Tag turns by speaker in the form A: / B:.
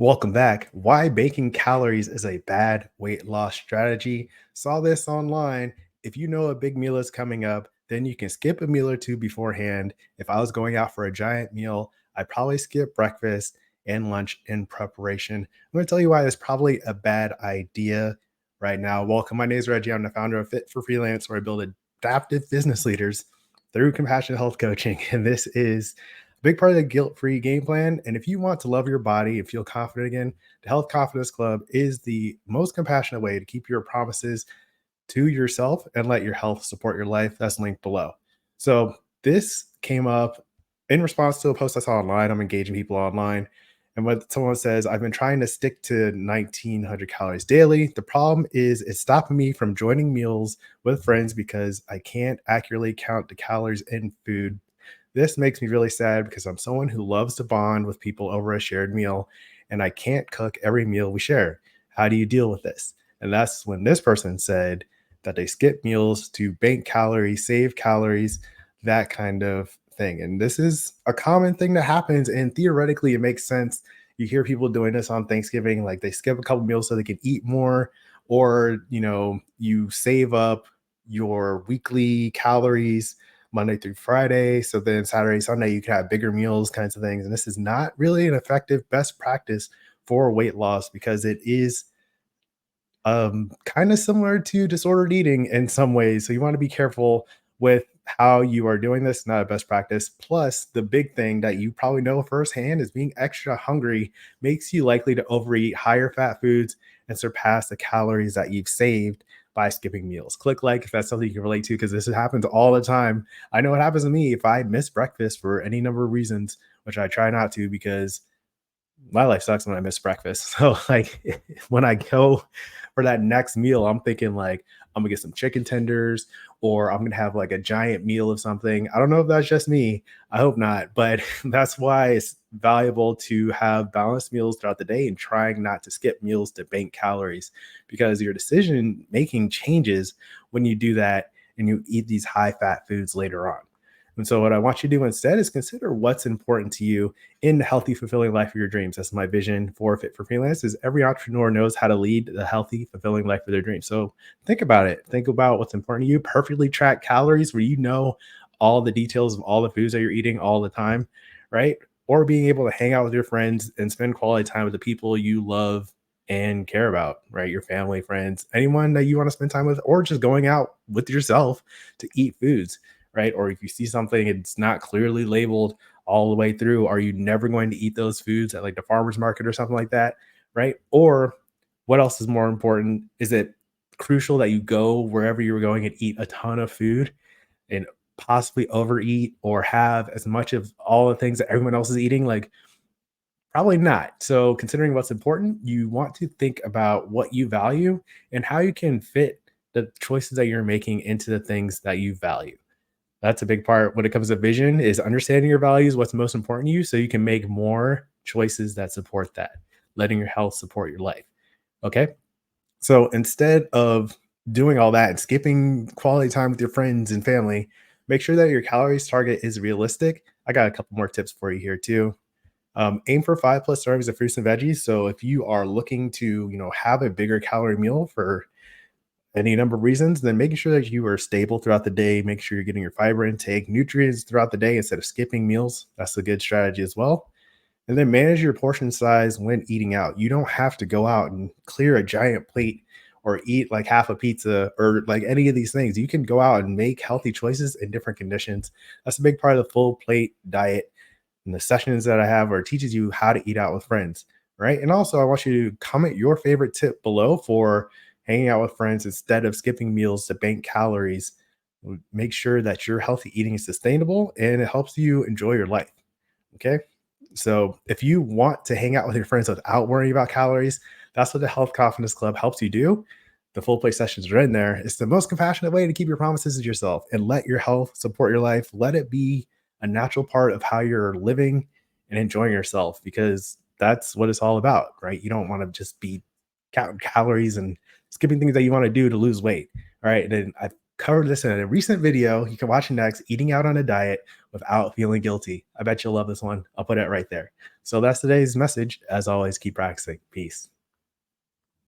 A: Welcome back. Why baking calories is a bad weight loss strategy. Saw this online. If you know a big meal is coming up, then you can skip a meal or two beforehand. If I was going out for a giant meal, I'd probably skip breakfast and lunch in preparation. I'm going to tell you why it's probably a bad idea right now. Welcome. My name is Reggie. I'm the founder of Fit for Freelance, where I build adaptive business leaders through compassionate health coaching. And this is big part of the guilt-free game plan. And if you want to love your body and feel confident again, the Health Confidence Club is the most compassionate way to keep your promises to yourself and let your health support your life. That's linked below. So this came up in response to a post I saw online. I'm engaging people online. And what someone says, I've been trying to stick to 1900 calories daily. The problem is it's stopping me from joining meals with friends because I can't accurately count the calories in food. This makes me really sad because I'm someone who loves to bond with people over a shared meal, and I can't cook every meal we share. How do you deal with this? And that's when this person said that they skip meals to bank calories, save calories, that kind of thing. And this is a common thing that happens. And theoretically, it makes sense. You hear people doing this on Thanksgiving, like they skip a couple meals so they can eat more, or you save up your weekly calories Monday through Friday. So then Saturday, Sunday, you can have bigger meals, kinds of things. And this is not really an effective best practice for weight loss because it is kind of similar to disordered eating in some ways. So you want to be careful with how you are doing this, not a best practice. Plus, the big thing that you probably know firsthand is being extra hungry makes you likely to overeat higher fat foods and surpass the calories that you've saved by skipping meals. Click like if that's something you can relate to, because this happens all the time. I know it happens to me if I miss breakfast for any number of reasons, which I try not to because my life sucks when I miss breakfast. So like when I go for that next meal, I'm thinking like I'm gonna get some chicken tenders or I'm gonna have like a giant meal of something. I don't know if that's just me. I hope not, but that's why it's valuable to have balanced meals throughout the day and trying not to skip meals to bank calories because your decision making changes when you do that and you eat these high fat foods later on. And so, what I want you to do instead is consider what's important to you in the healthy, fulfilling life of your dreams. That's my vision for Fit for Freelance. Is every entrepreneur knows how to lead the healthy, fulfilling life of their dreams. So think about it. Think about what's important to you. Perfectly track calories where you know all the details of all the foods that you're eating all the time, right? Or being able to hang out with your friends and spend quality time with the people you love and care about, right? Your family, friends, anyone that you want to spend time with, or just going out with yourself to eat foods, right? Or if you see something, it's not clearly labeled all the way through, are you never going to eat those foods at like the farmer's market or something like that, right? Or what else is more important? Is it crucial that you go wherever you're going and eat a ton of food and possibly overeat or have as much of all the things that everyone else is eating? Like, probably not. So, considering what's important, you want to think about what you value and how you can fit the choices that you're making into the things that you value. That's a big part when it comes to vision is understanding your values, what's most important to you, so you can make more choices that support that, letting your health support your life. Okay. So instead of doing all that and skipping quality time with your friends and family, make sure that your calories target is realistic. I got a couple more tips for you here too. Aim for 5+ servings of fruits and veggies. So if you are looking to, have a bigger calorie meal for any number of reasons, then making sure that you are stable throughout the day, make sure you're getting your fiber intake, nutrients throughout the day instead of skipping meals. That's a good strategy as well. And then manage your portion size when eating out. You don't have to go out and clear a giant plate or eat like half a pizza or like any of these things. You can go out and make healthy choices in different conditions. That's a big part of the full plate diet. And the sessions that I have where it teaches you how to eat out with friends, right? And also, I want you to comment your favorite tip below for hanging out with friends instead of skipping meals to bank calories. Make sure that your healthy eating is sustainable and it helps you enjoy your life. Okay. So if you want to hang out with your friends without worrying about calories, that's what the Health Confidence Club helps you do. The full play sessions are in there. It's the most compassionate way to keep your promises to yourself and let your health support your life. Let it be a natural part of how you're living and enjoying yourself because that's what it's all about, right? You don't want to just be counting calories and skipping things that you want to do to lose weight. All right. And then I've covered this in a recent video. You can watch it next, eating out on a diet without feeling guilty. I bet you'll love this one. I'll put it right there. So that's today's message. As always, keep practicing. Peace.